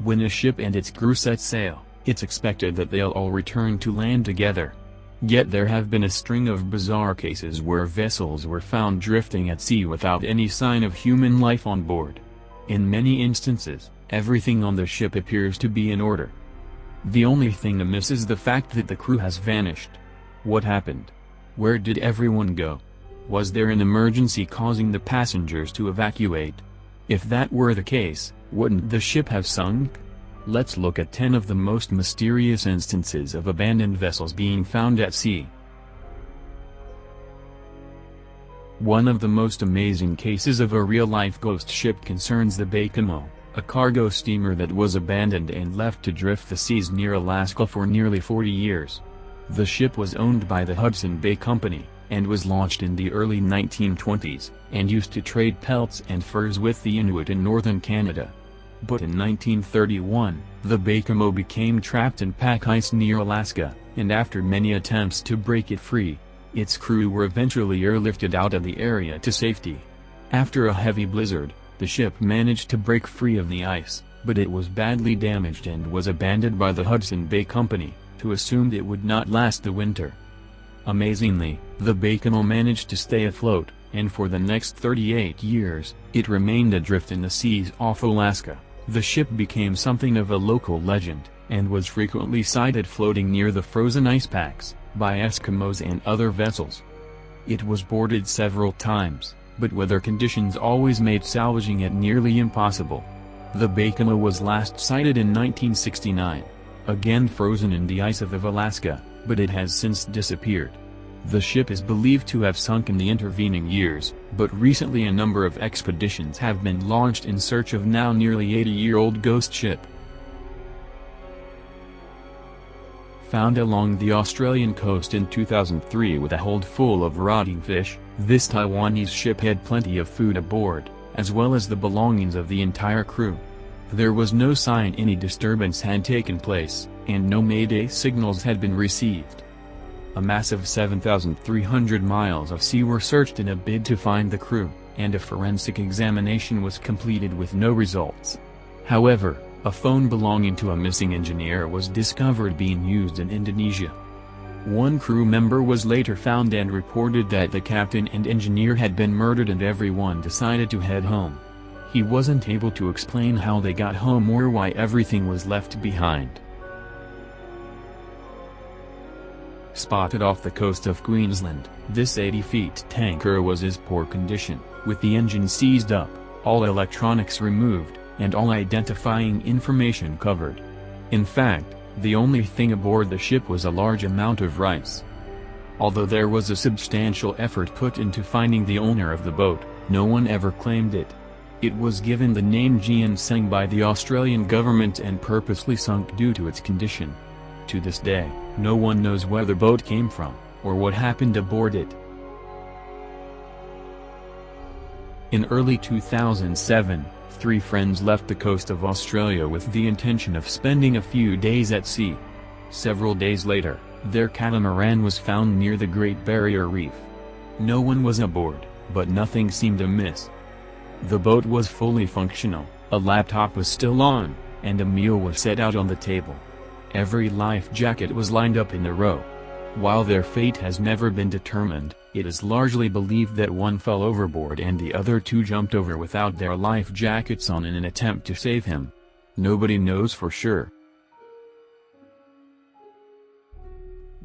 When a ship and its crew set sail, it's expected that they'll all return to land together. Yet there have been a string of bizarre cases where vessels were found drifting at sea without any sign of human life on board. In many instances, everything on the ship appears to be in order. The only thing amiss is the fact that the crew has vanished. What happened? Where did everyone go? Was there an emergency causing the passengers to evacuate? If that were the case, wouldn't the ship have sunk? Let's look at 10 of the most mysterious instances of abandoned vessels being found at sea. One of the most amazing cases of a real-life ghost ship concerns the Baikamo, a cargo steamer that was abandoned and left to drift the seas near Alaska for nearly 40 years. The ship was owned by the Hudson Bay Company, and was launched in the early 1920s, and used to trade pelts and furs with the Inuit in northern Canada. But in 1931, the Baikamo became trapped in pack ice near Alaska, and after many attempts to break it free, its crew were eventually airlifted out of the area to safety. After a heavy blizzard, the ship managed to break free of the ice, but it was badly damaged and was abandoned by the Hudson Bay Company, who assumed it would not last the winter. Amazingly, the Baikamo managed to stay afloat, and for the next 38 years, it remained adrift in the seas off Alaska. The ship became something of a local legend, and was frequently sighted floating near the frozen ice packs, by Eskimos and other vessels. It was boarded several times, but weather conditions always made salvaging it nearly impossible. The Baikamo was last sighted in 1969, again frozen in the ice of Alaska, but it has since disappeared. The ship is believed to have sunk in the intervening years, but recently a number of expeditions have been launched in search of now nearly 80-year-old ghost ship. Found along the Australian coast in 2003 with a hold full of rotting fish, this Taiwanese ship had plenty of food aboard, as well as the belongings of the entire crew. There was no sign any disturbance had taken place, and no mayday signals had been received. A massive 7,300 miles of sea were searched in a bid to find the crew, and a forensic examination was completed with no results. However, a phone belonging to a missing engineer was discovered being used in Indonesia. One crew member was later found and reported that the captain and engineer had been murdered, and everyone decided to head home. He wasn't able to explain how they got home or why everything was left behind. Spotted off the coast of Queensland, this 80-feet tanker was in poor condition, with the engine seized up, all electronics removed, and all identifying information covered. In fact, the only thing aboard the ship was a large amount of rice. Although there was a substantial effort put into finding the owner of the boat, no one ever claimed it. It was given the name Ginseng by the Australian government and purposely sunk due to its condition. To this day, no one knows where the boat came from, or what happened aboard it. In early 2007, 3 friends left the coast of Australia with the intention of spending a few days at sea. Several days later, their catamaran was found near the Great Barrier Reef. No one was aboard, but nothing seemed amiss. The boat was fully functional, a laptop was still on, and a meal was set out on the table. Every life jacket was lined up in a row. While their fate has never been determined, it is largely believed that one fell overboard and the other 2 jumped over without their life jackets on in an attempt to save him. Nobody knows for sure.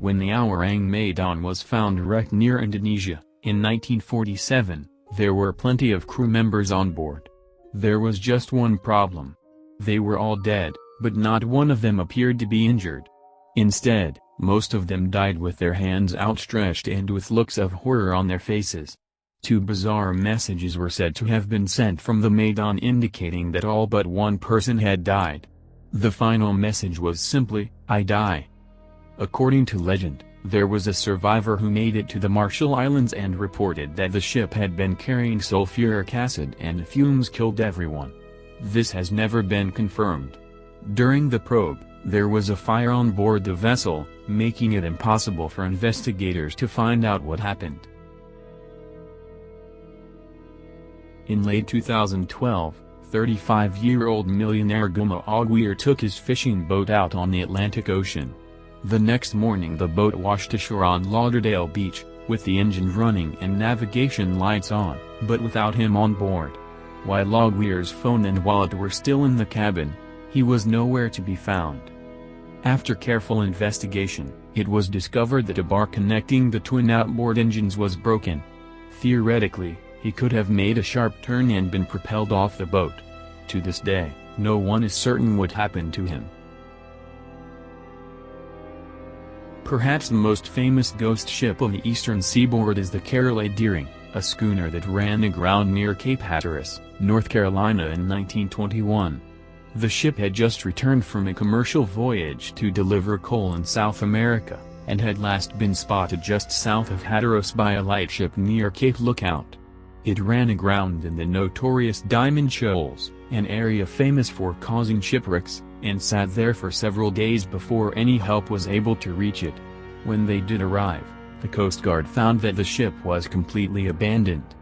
When the Orang Medan was found wrecked near Indonesia, in 1947, there were plenty of crew members on board. There was just one problem. They were all dead, but not one of them appeared to be injured. Instead, most of them died with their hands outstretched and with looks of horror on their faces. 2 bizarre messages were said to have been sent from the Medan indicating that all but one person had died. The final message was simply, "I die." According to legend, there was a survivor who made it to the Marshall Islands and reported that the ship had been carrying sulfuric acid and fumes killed everyone. This has never been confirmed. During the probe, there was a fire on board the vessel, making it impossible for investigators to find out what happened. In late 2012, 35-year-old millionaire Weir took his fishing boat out on the Atlantic Ocean. The next morning the boat washed ashore on Lauderdale Beach, with the engine running and navigation lights on, but without him on board. While Weir's phone and wallet were still in the cabin, he was nowhere to be found. After careful investigation, it was discovered that a bar connecting the twin outboard engines was broken. Theoretically, he could have made a sharp turn and been propelled off the boat. To this day, no one is certain what happened to him. Perhaps the most famous ghost ship of the eastern seaboard is the Carroll A Deering, a schooner that ran aground near Cape Hatteras, North Carolina in 1921. The ship had just returned from a commercial voyage to deliver coal in South America, and had last been spotted just south of Hatteras by a lightship near Cape Lookout. It ran aground in the notorious Diamond Shoals, an area famous for causing shipwrecks, and sat there for several days before any help was able to reach it. When they did arrive, the Coast Guard found that the ship was completely abandoned.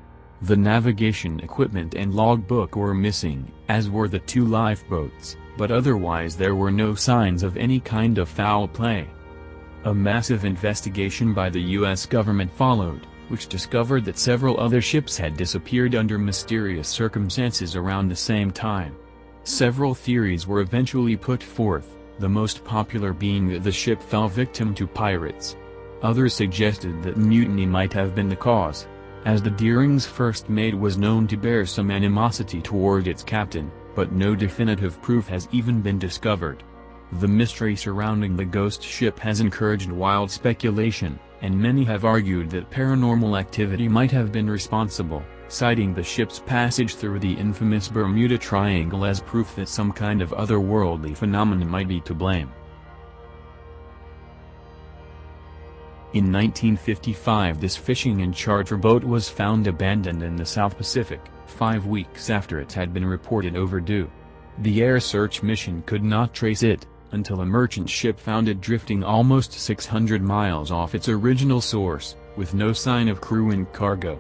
The navigation equipment and logbook were missing, as were the 2 lifeboats, but otherwise there were no signs of any kind of foul play. A massive investigation by the U.S. government followed, which discovered that several other ships had disappeared under mysterious circumstances around the same time. Several theories were eventually put forth, the most popular being that the ship fell victim to pirates. Others suggested that mutiny might have been the cause, as the Deering's first mate was known to bear some animosity toward its captain, but no definitive proof has even been discovered. The mystery surrounding the ghost ship has encouraged wild speculation, and many have argued that paranormal activity might have been responsible, citing the ship's passage through the infamous Bermuda Triangle as proof that some kind of otherworldly phenomenon might be to blame. In 1955 this fishing and charter boat was found abandoned in the South Pacific, 5 weeks after it had been reported overdue. The air search mission could not trace it, until a merchant ship found it drifting almost 600 miles off its original source, with no sign of crew and cargo.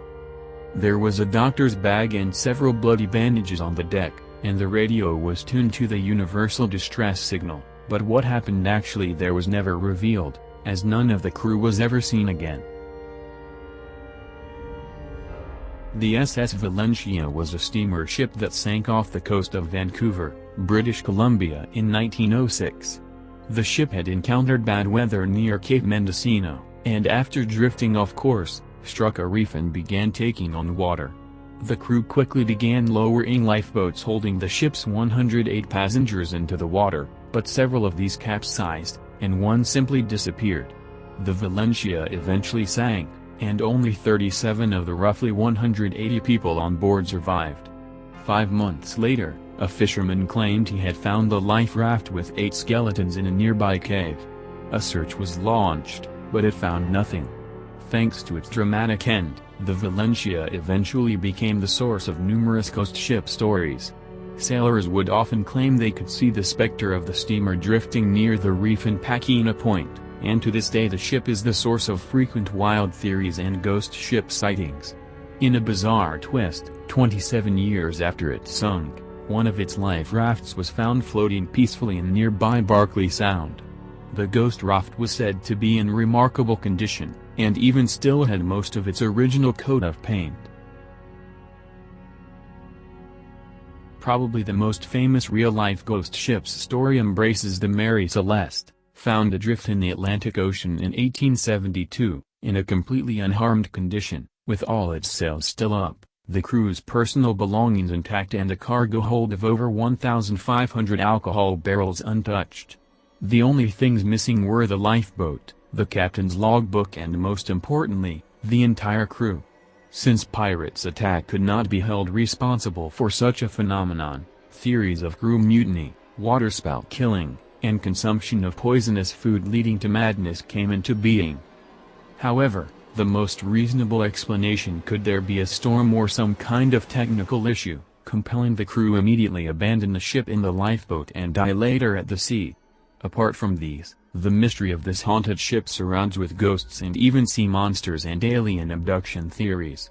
There was a doctor's bag and several bloody bandages on the deck, and the radio was tuned to the universal distress signal, but what happened actually there was never revealed, as none of the crew was ever seen again. The SS Valencia was a steamer ship that sank off the coast of Vancouver, British Columbia in 1906. The ship had encountered bad weather near Cape Mendocino, and after drifting off course, struck a reef and began taking on water. The crew quickly began lowering lifeboats holding the ship's 108 passengers into the water, but several of these capsized, and one simply disappeared. The Valencia eventually sank, and only 37 of the roughly 180 people on board survived. 5 months later, a fisherman claimed he had found the life raft with 8 skeletons in a nearby cave. A search was launched, but it found nothing. Thanks to its dramatic end, the Valencia eventually became the source of numerous ghost ship stories. Sailors would often claim they could see the specter of the steamer drifting near the reef in Paquina Point, and to this day the ship is the source of frequent wild theories and ghost ship sightings. In a bizarre twist, 27 years after it sunk, one of its life rafts was found floating peacefully in nearby Barkley Sound. The ghost raft was said to be in remarkable condition, and even still had most of its original coat of paint. Probably the most famous real-life ghost ship's story embraces the Mary Celeste, found adrift in the Atlantic Ocean in 1872, in a completely unharmed condition, with all its sails still up, the crew's personal belongings intact and a cargo hold of over 1,500 alcohol barrels untouched. The only things missing were the lifeboat, the captain's logbook and most importantly, the entire crew. Since pirates' attack could not be held responsible for such a phenomenon, theories of crew mutiny, waterspout killing, and consumption of poisonous food leading to madness came into being. However, the most reasonable explanation could there be a storm or some kind of technical issue, compelling the crew immediately abandon the ship in the lifeboat and die later at the sea. Apart from these, the mystery of this haunted ship surrounds with ghosts and even sea monsters and alien abduction theories.